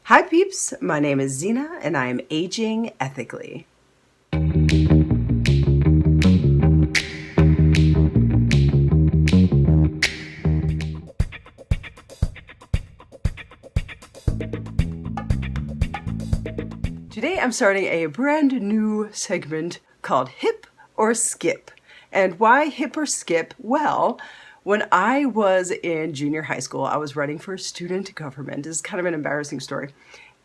Hi peeps, my name is Zina and I am aging ethically. Today I'm starting a brand new segment called Hip or Skip. And why hip or skip? Well, when I was in junior high school, I was running for student government. This is kind of an embarrassing story.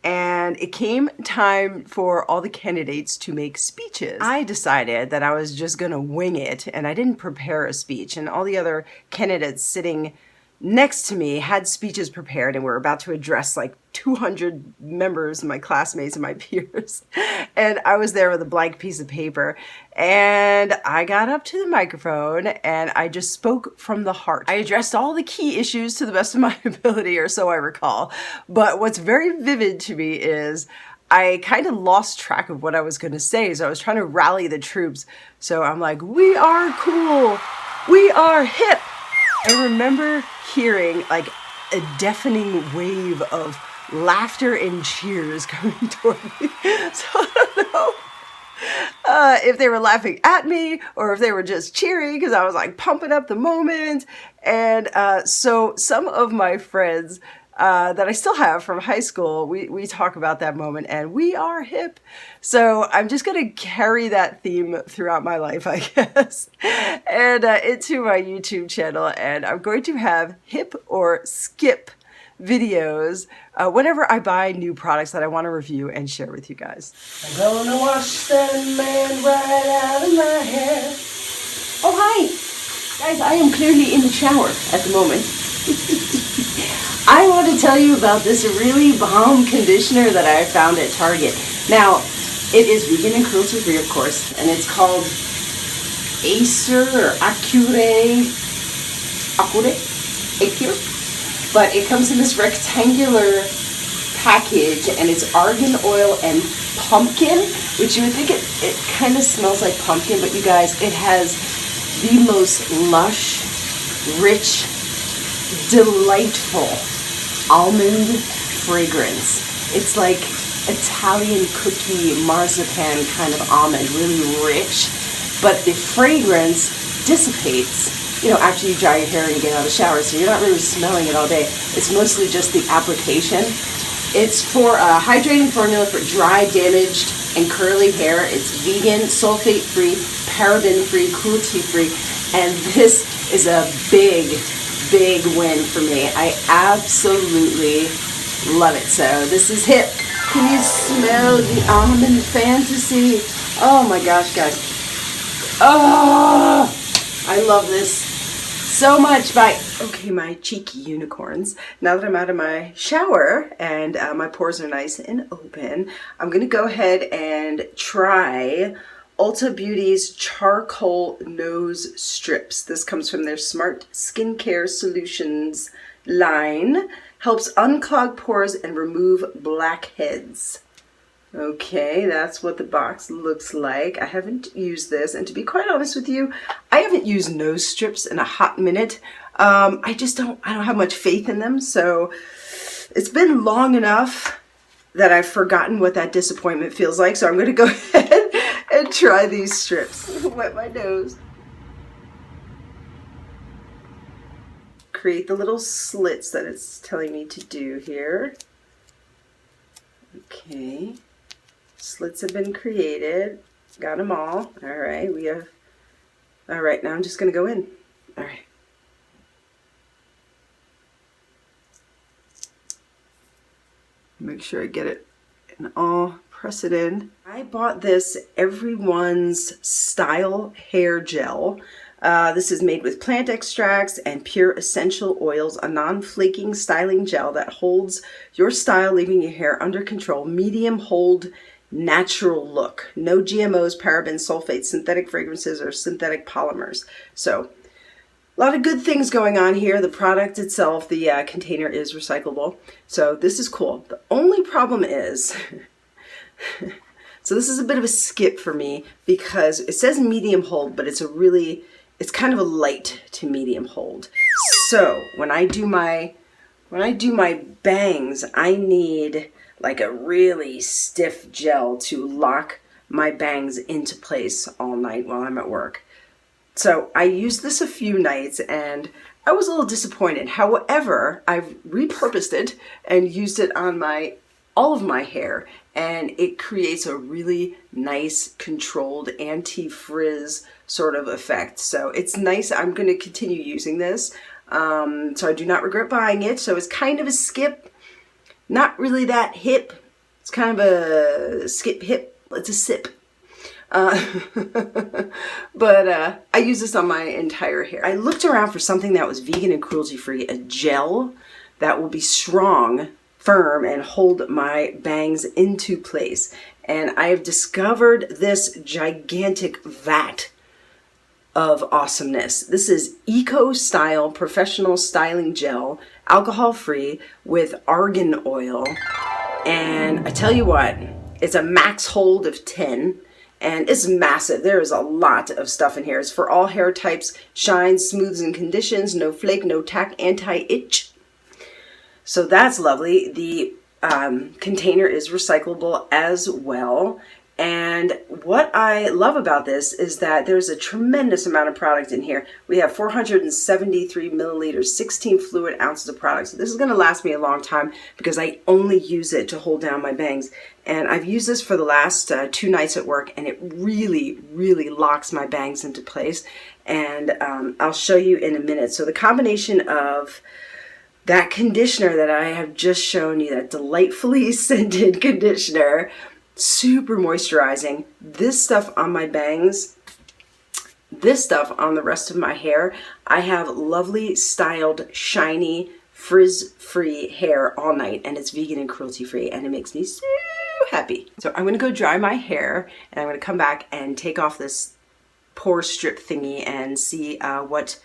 And it came time for all the candidates to make speeches. I decided that I was just gonna wing it and I didn't prepare a speech, and all the other candidates sitting next to me had speeches prepared and were about to address like 200 members, my classmates and my peers. And I was there with a blank piece of paper and I got up to the microphone and I just spoke from the heart. I addressed all the key issues to the best of my ability, or so I recall. But what's very vivid to me is I kind of lost track of what I was going to say. So I was trying to rally the troops. So I'm like, we are cool. We are hip. I remember hearing like a deafening wave of laughter and cheers coming toward me. So I don't know if they were laughing at me or if they were just cheering because I was like pumping up the moment. And so some of my friends that I still have from high school, we talk about that moment and we are hip. So I'm just going to carry that theme throughout my life, I guess, and into my YouTube channel. And I'm going to have hip or skip videos whenever I buy new products that I want to review and share with you guys. I'm gonna wash that man right out of my hair. Oh, hi. Guys, I am clearly in the shower at the moment. I want to tell you about this really bomb conditioner that I found at Target. Now, it is vegan and cruelty free, of course, and it's called Acure. But it comes in this rectangular package, and it's argan oil and pumpkin, which you would think it kind of smells like pumpkin, but you guys, it has the most lush, rich, delightful almond fragrance. It's like Italian cookie marzipan kind of almond, really rich, but the fragrance dissipates, you know, after you dry your hair and you get out of the shower, so you're not really smelling it all day. It's mostly just the application. It's for a hydrating formula for dry, damaged, and curly hair. It's vegan, sulfate-free, paraben-free, cruelty-free, and this is a big win for me. I absolutely love it. So this is hip. Can you smell the almond fantasy? Oh my gosh, guys. Oh, I love this so much. Bye. Okay, my cheeky unicorns. Now that I'm out of my shower and my pores are nice and open, I'm going to go ahead and try Ulta Beauty's Charcoal Nose Strips. This comes from their Smart Skincare Solutions line. Helps unclog pores and remove blackheads. Okay, that's what the box looks like. I haven't used this, and to be quite honest with you, I haven't used nose strips in a hot minute. I don't have much faith in them, so it's been long enough that I've forgotten what that disappointment feels like, so I'm going to go ahead and try these strips. Wet my nose. Create the little slits that it's telling me to do here. Okay. Slits have been created. Got them all. All right, all right, now I'm just going to go in. All right. Make sure I get it and all press it in. I bought this Everyone's Style hair gel. This is made with plant extracts and pure essential oils, a non-flaking styling gel that holds your style, leaving your hair under control. Medium hold, natural look. No GMOs, parabens, sulfates, synthetic fragrances, or synthetic polymers. So a lot of good things going on here. The product itself, the container is recyclable. So this is cool. The only problem is, so this is a bit of a skip for me because it says medium hold, but it's kind of a light to medium hold. So when I do my When I do my bangs, I need like a really stiff gel to lock my bangs into place all night while I'm at work. So I used this a few nights and I was a little disappointed. However, I've repurposed it and used it on all of my hair, and it creates a really nice controlled anti-frizz sort of effect. So it's nice. I'm going to continue using this. So I do not regret buying it. So it's kind of a skip, not really that hip. It's kind of a skip hip. It's a sip. But I use this on my entire hair. I looked around for something that was vegan and cruelty free, a gel that will be strong, firm, and hold my bangs into place. And I have discovered this gigantic vat of awesomeness. This is Eco Style Professional Styling Gel, alcohol free with argan oil. And I tell you what, it's a max hold of 10. And it's massive. There is a lot of stuff in here. It's for all hair types, shines, smooths, and conditions, no flake, no tack, anti-itch. So that's lovely. The container is recyclable as well. And what I love about this is that there's a tremendous amount of product in here. We have 473 milliliters, 16 fluid ounces of product. So this is going to last me a long time because I only use it to hold down my bangs. And I've used this for the last 2 nights at work, and it really, really locks my bangs into place. And I'll show you in a minute. So the combination of that conditioner that I have just shown you, that delightfully scented conditioner, super moisturizing, this stuff on my bangs, this stuff on the rest of my hair, I have lovely, styled, shiny, frizz-free hair all night, and it's vegan and cruelty-free, and it makes me so happy. So I'm gonna go dry my hair, and I'm gonna come back and take off this pore strip thingy and see what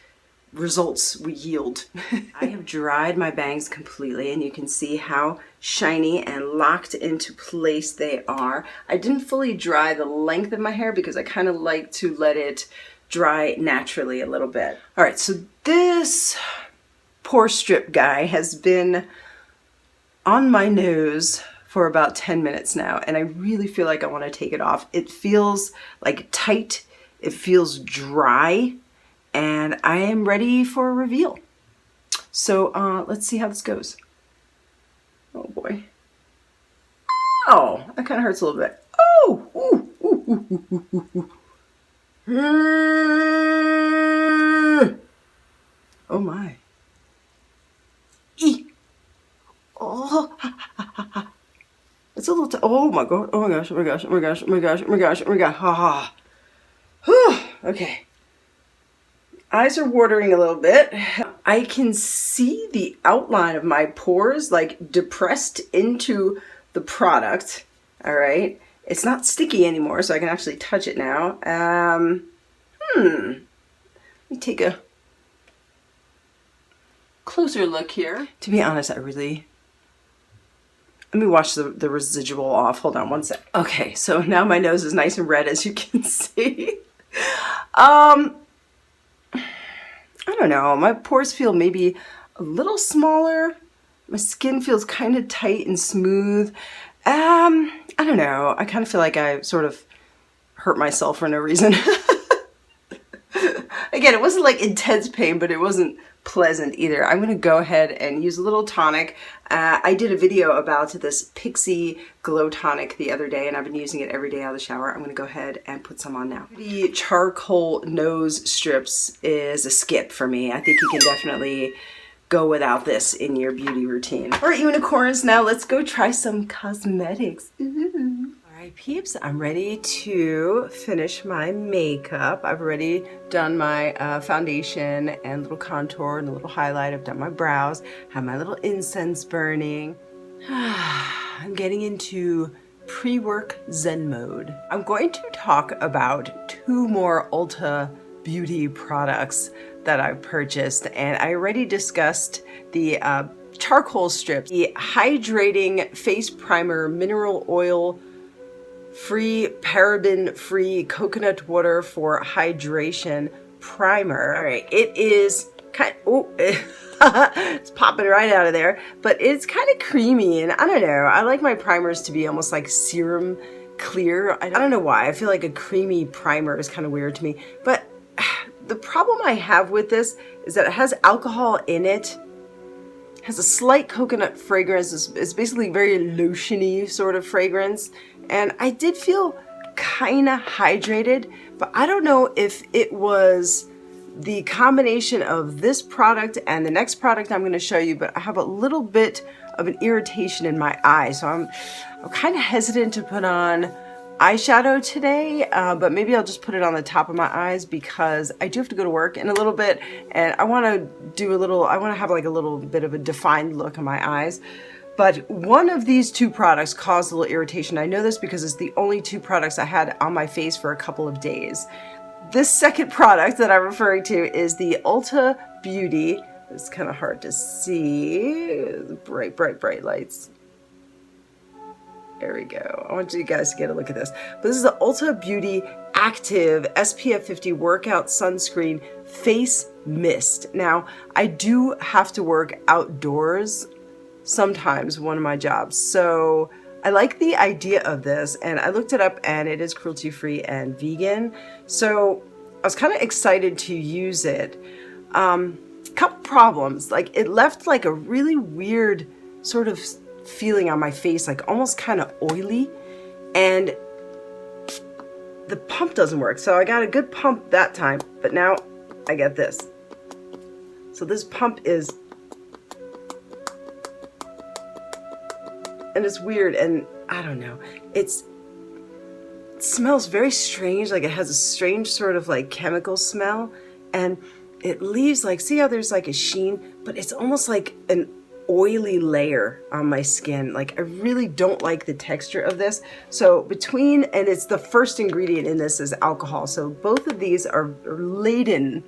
results we yield. I have dried my bangs completely, and you can see how shiny and locked into place they are. I didn't fully dry the length of my hair because I kind of like to let it dry naturally a little bit. All right, so this pore strip guy has been on my nose for about 10 minutes now, and I really feel like I want to take it off. It feels like tight, it feels dry, and I am ready for a reveal. So let's see how this goes. Oh boy. Oh, that kind of hurts a little bit. Oh, ooh, ooh, ooh, ooh, ooh, ooh. Oh my. Eee. Oh, it's a little. Oh my god. Oh my gosh. Oh my gosh. Oh my gosh. Oh my gosh. Oh my gosh. Oh my god. Ha ha. Okay. Eyes are watering a little bit. I can see the outline of my pores like depressed into the product. All right. It's not sticky anymore, so I can actually touch it now. Let me take a closer look here. To be honest, let me wash the residual off. Hold on one sec. Okay, so now my nose is nice and red, as you can see. I don't know, my pores feel maybe a little smaller. My skin feels kind of tight and smooth. I don't know, I kind of feel like I sort of hurt myself for no reason. Again, it wasn't like intense pain, but it wasn't pleasant either. I'm going to go ahead and use a little tonic. I did a video about this Pixie Glow Tonic the other day, and I've been using it every day out of the shower. I'm going to go ahead and put some on now. The charcoal nose strips is a skip for me. I think you can definitely go without this in your beauty routine. All right, unicorns, now let's go try some cosmetics. Ooh. All right, peeps, I'm ready to finish my makeup. I've already done my foundation and little contour and a little highlight. I've done my brows, have my little incense burning. I'm getting into pre-work zen mode. I'm going to talk about 2 more Ulta Beauty products that I've purchased, and I already discussed the charcoal strips, the Hydrating Face Primer Mineral Oil Free, paraben free coconut water for hydration primer. All right, it is Oh, it's popping right out of there. But it's kind of creamy, and I don't know. I like my primers to be almost like serum clear. I don't know why. I feel like a creamy primer is kind of weird to me. But the problem I have with this is that it has alcohol in it. It has a slight coconut fragrance. It's basically very lotiony sort of fragrance. And I did feel kind of hydrated, but I don't know if it was the combination of this product and the next product I'm going to show you, but I have a little bit of an irritation in my eye. So I'm kind of hesitant to put on eyeshadow today, but maybe I'll just put it on the top of my eyes because I do have to go to work in a little bit, and I want to have like a little bit of a defined look on my eyes. But one of these two products caused a little irritation. I know this because it's the only two products I had on my face for a couple of days. This second product that I'm referring to is the Ulta Beauty. It's kind of hard to see. Bright, bright, bright lights. There we go. I want you guys to get a look at this. But this is the Ulta Beauty Active SPF 50 Workout Sunscreen Face Mist. Now, I do have to work outdoors sometimes, one of my jobs. So I like the idea of this, and I looked it up, and it is cruelty-free and vegan. So I was kind of excited to use it. Couple problems. Like, it left like a really weird sort of feeling on my face, like almost kind of oily, and the pump doesn't work. So I got a good pump that time, but now I get this. So this pump is, and it's weird, and I don't know, it smells very strange, like it has a strange sort of like chemical smell, and it leaves like, see how there's like a sheen, but it's almost like an oily layer on my skin. Like, I really don't like the texture of this. So and it's the first ingredient in this is alcohol. So both of these are laden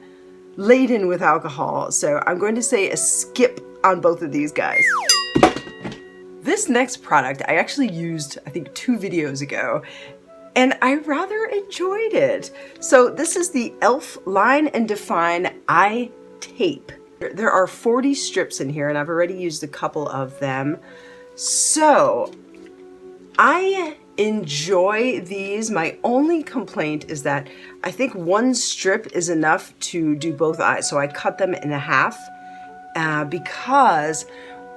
with alcohol. So I'm going to say a skip on both of these guys. This next product I actually used, I think 2 videos ago, and I rather enjoyed it. So this is the e.l.f. Line and Define Eye Tape. There are 40 strips in here, and I've already used a couple of them. So I enjoy these. My only complaint is that I think one strip is enough to do both eyes. So I cut them in half because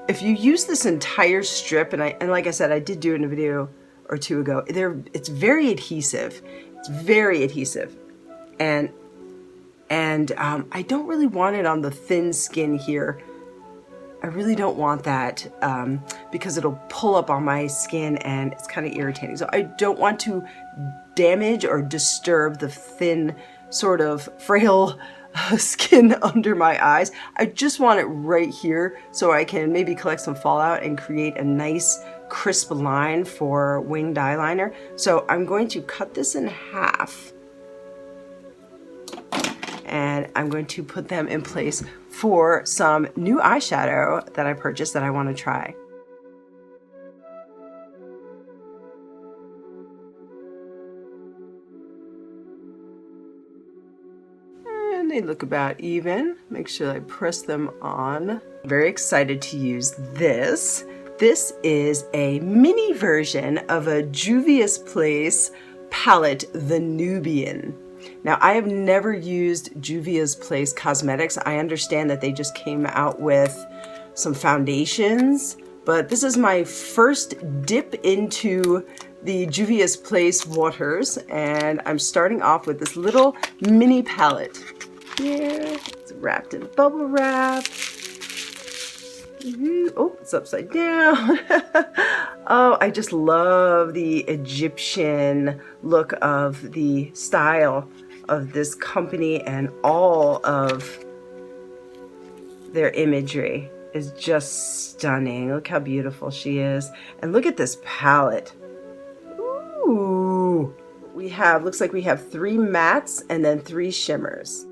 if you use this entire strip, and like I said, I did do it in a video or 2 ago, it's very adhesive. It's very adhesive. And I don't really want it on the thin skin here. I really don't want that because it'll pull up on my skin and it's kind of irritating. So I don't want to damage or disturb the thin, sort of frail skin under my eyes. I just want it right here so I can maybe collect some fallout and create a nice crisp line for winged eyeliner. So I'm going to cut this in half, and I'm going to put them in place for some new eyeshadow that I purchased that I want to try. And they look about even. Make sure I press them on. Very excited to use this. This is a mini version of a Juvia's Place palette, the Nubian. Now, I have never used Juvia's Place cosmetics. I understand that they just came out with some foundations, but this is my first dip into the Juvia's Place waters, and I'm starting off with this little mini palette. Yeah, it's wrapped in bubble wrap. Oh, it's upside down. Oh, I just love the Egyptian look of the style of this company, and all of their imagery is just stunning. Look how beautiful she is. And look at this palette. Ooh. Looks like we have 3 mattes and then 3 shimmers.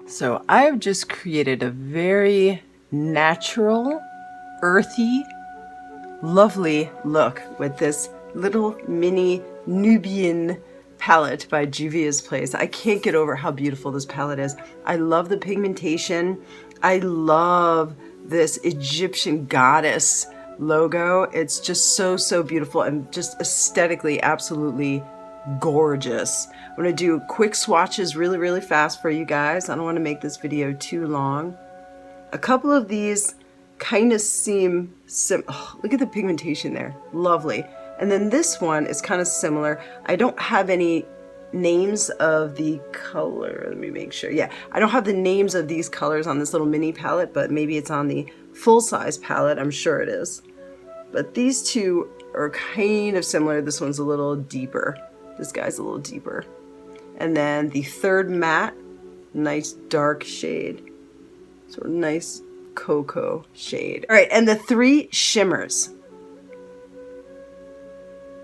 So I've just created a very natural, earthy, lovely look with this little mini Nubian palette by Juvia's Place. I can't get over how beautiful this palette is. I love the pigmentation. I love this Egyptian goddess logo. It's just so, so beautiful and just aesthetically absolutely gorgeous. I'm going to do quick swatches really, really fast for you guys. I don't want to make this video too long. A couple of these kind of seem look at the pigmentation there. Lovely. And then this one is kind of similar. I don't have any names of the color. Let me make sure. Yeah, I don't have the names of these colors on this little mini palette, but maybe it's on the full-size palette. I'm sure it is. But these two are kind of similar. This one's a little deeper. This guy's a little deeper. And then the third matte, nice dark shade. Sort of nice cocoa shade. All right, and the three shimmers.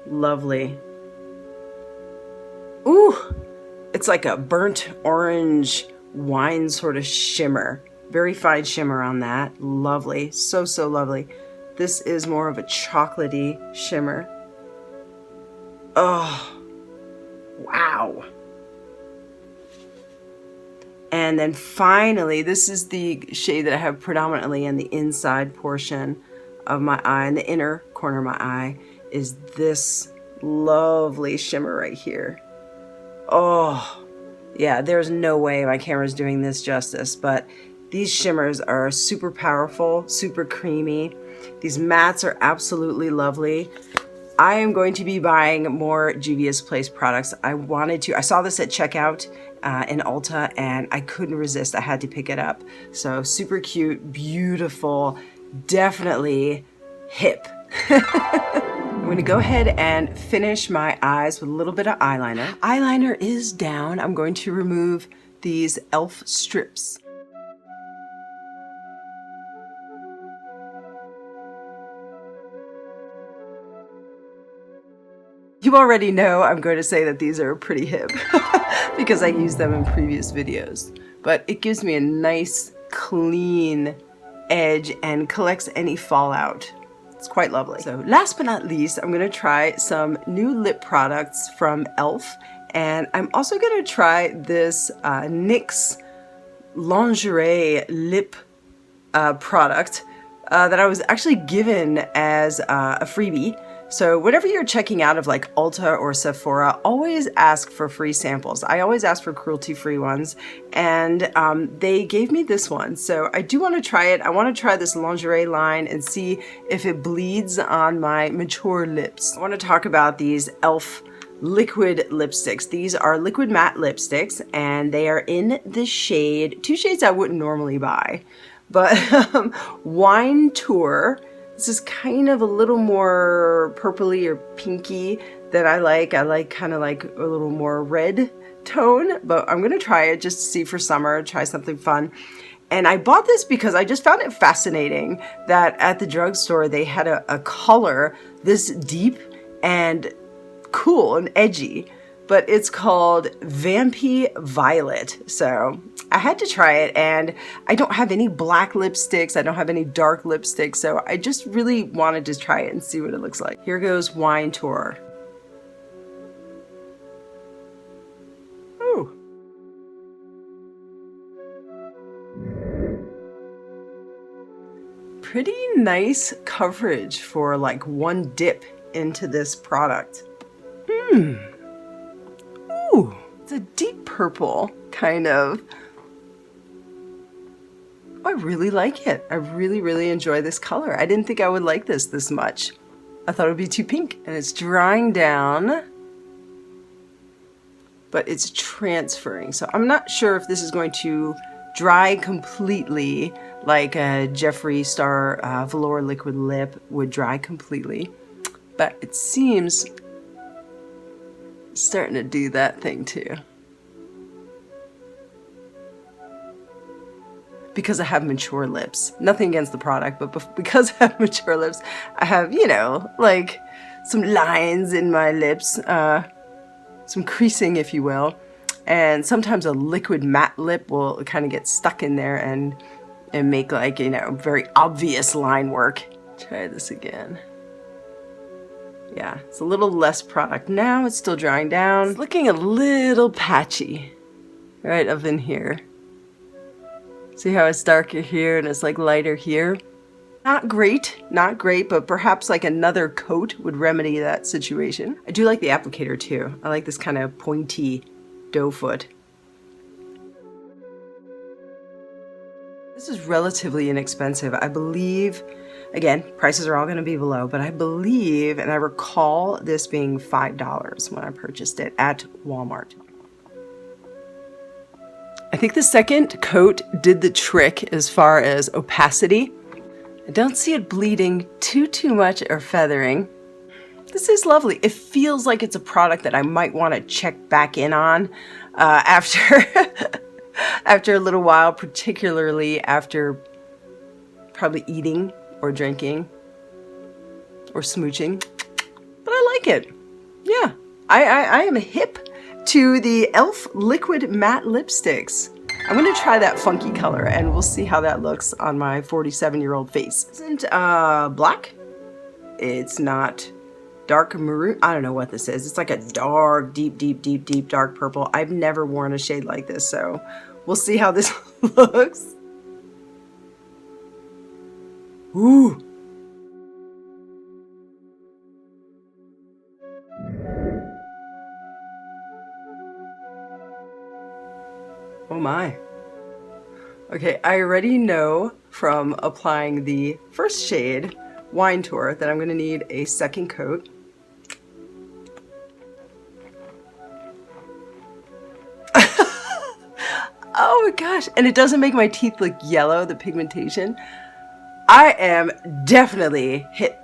Lovely. Ooh, it's like a burnt orange wine sort of shimmer. Very fine shimmer on that. Lovely. So, so lovely. This is more of a chocolatey shimmer. Oh, wow. And then finally, this is the shade that I have predominantly in the inside portion of my eye, in the inner corner of my eye, is this lovely shimmer right here. Oh, yeah, there's no way my camera's doing this justice, but these shimmers are super powerful, super creamy. These mattes are absolutely lovely. I am going to be buying more Juvia's Place products. I saw this at checkout in Ulta and I couldn't resist. I had to pick it up. So super cute, beautiful, definitely hip. I'm going to go ahead and finish my eyes with a little bit of eyeliner. Eyeliner is down. I'm going to remove these e.l.f. strips. You already know I'm going to say that these are pretty hip because I used them in previous videos. But it gives me a nice, clean edge and collects any fallout. It's quite lovely. So last but not least, I'm going to try some new lip products from e.l.f. And I'm also going to try this NYX Lingerie lip product that I was actually given as a freebie. So whenever you're checking out of like Ulta or Sephora, always ask for free samples. I always ask for cruelty-free ones, and they gave me this one. So I do want to try it. I want to try this lingerie line and see if it bleeds on my mature lips. I want to talk about these e.l.f. liquid lipsticks. These are liquid matte lipsticks, and they are in the shade, two shades I wouldn't normally buy, but Wine Tour. This is kind of a little more purpley or pinky that I like. I like kind of like a little more red tone, but I'm going to try it just to see for summer, try something fun. And I bought this because I just found it fascinating that at the drugstore they had a color this deep and cool and edgy, but it's called Vampy Violet. So I had to try it, and I don't have any black lipsticks. I don't have any dark lipsticks. So I just really wanted to try it and see what it looks like. Here goes Wine Tour. Ooh. Pretty nice coverage for like one dip into this product. Ooh, it's a deep purple kind of. I really like it. I really, really enjoy this color. I didn't think I would like this much. I thought it would be too pink, and it's drying down, but it's transferring. So I'm not sure if this is going to dry completely like a Jeffree Star Velour Liquid Lip would dry completely, but it seems it's starting to do that thing too. Because I have mature lips. Nothing against the product, but because I have mature lips, I have, you know, like some lines in my lips, some creasing, if you will. And sometimes a liquid matte lip will kind of get stuck in there and make like, you know, very obvious line work. Try this again. Yeah, it's a little less product now. It's still drying down. It's looking a little patchy right up in here. See how it's darker here and it's like lighter here? Not great, but perhaps like another coat would remedy that situation. I do like the applicator too. I like this kind of pointy doe foot. This is relatively inexpensive. I believe, again, prices are all going to be below, but I believe, and I recall this being $5 when I purchased it at Walmart. I think the second coat did the trick as far as opacity. I don't see it bleeding too much or feathering. This is lovely. It feels like it's a product that I might want to check back in on after after a little while, particularly after probably eating or drinking or smooching. But I like it. Yeah, I am hip to the e.l.f. Liquid Matte Lipsticks. I'm going to try that funky color and we'll see how that looks on my 47-year-old face. It isn't black. It's not dark maroon. I don't know what this is. It's like a dark, deep dark purple. I've never worn a shade like this, so we'll see how this looks. Ooh. Oh my. Okay, I already know from applying the first shade, Wine Tour, that I'm gonna need a second coat. Oh my gosh, and it doesn't make my teeth look yellow, the pigmentation. I am definitely hip.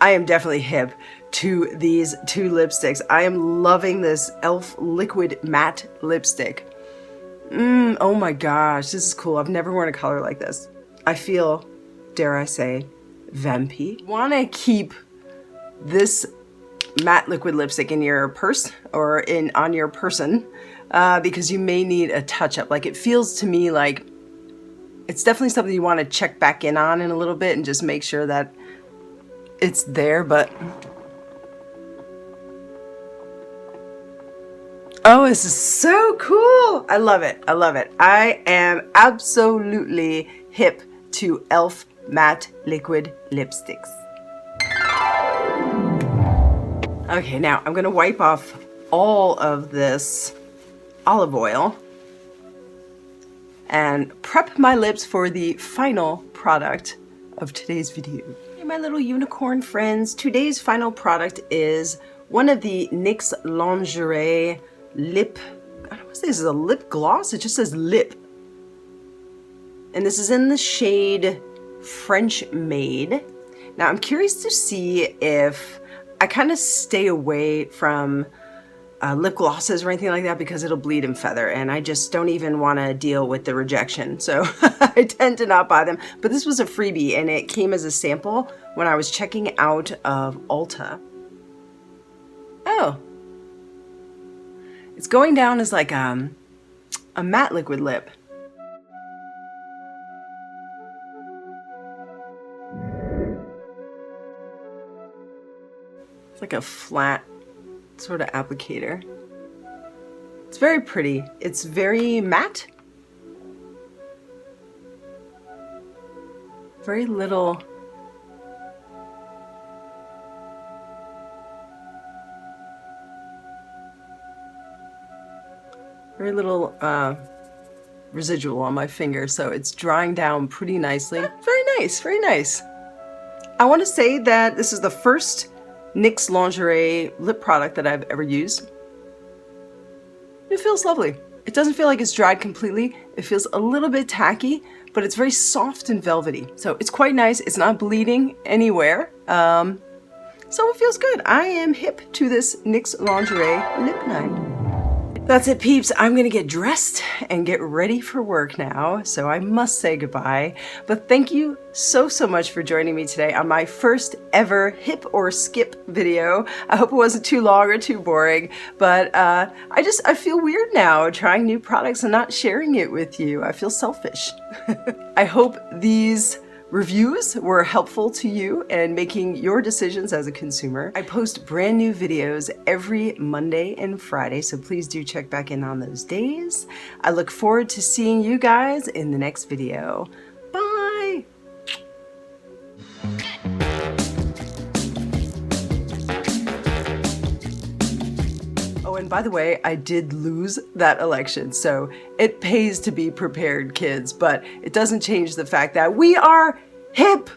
I am definitely hip to these two lipsticks. I am loving this e.l.f. Liquid Matte Lipstick. Oh my gosh, this is cool. I've never worn a color like this. I feel, dare I say, vampy. Want to keep this matte liquid lipstick in your purse or on your person because you may need a touch-up. Like, it feels to me like it's definitely something you want to check back in on in a little bit and just make sure that it's there, but oh, this is so cool. I love it. I love it. I am absolutely hip to e.l.f. matte liquid lipsticks. Okay, now I'm gonna wipe off all of this olive oil and prep my lips for the final product of today's video. Hey, my little unicorn friends, today's final product is one of the NYX Lingerie lip, I don't know what this is, a lip gloss? It just says lip. And this is in the shade French Maid. Now I'm curious to see if I kind of stay away from lip glosses or anything like that because it'll bleed and feather, and I just don't even want to deal with the rejection, so I tend to not buy them. But this was a freebie and it came as a sample when I was checking out of Ulta. Oh, it's going down as like a matte liquid lip. It's like a flat sort of applicator. It's very pretty. It's very matte. Very little. Very little residual on my finger, so it's drying down pretty nicely. Very nice, very nice. I want to say that this is the first NYX Lingerie lip product that I've ever used. It feels lovely. It doesn't feel like it's dried completely. It feels a little bit tacky, but it's very soft and velvety. So it's quite nice. It's not bleeding anywhere. So it feels good. I am hip to this NYX Lingerie lip line. That's it, peeps. I'm gonna get dressed and get ready for work now, so I must say goodbye. But thank you so much for joining me today on my first ever hip or skip video. I hope it wasn't too long or too boring, but I feel weird now trying new products and not sharing it with you. I feel selfish. I hope these reviews were helpful to you and making your decisions as a consumer. I post brand new videos every Monday and Friday, so please do check back in on those days. I look forward to seeing you guys in the next video. Bye! Oh, and by the way, I did lose that election, so it pays to be prepared, kids, but it doesn't change the fact that we are hip!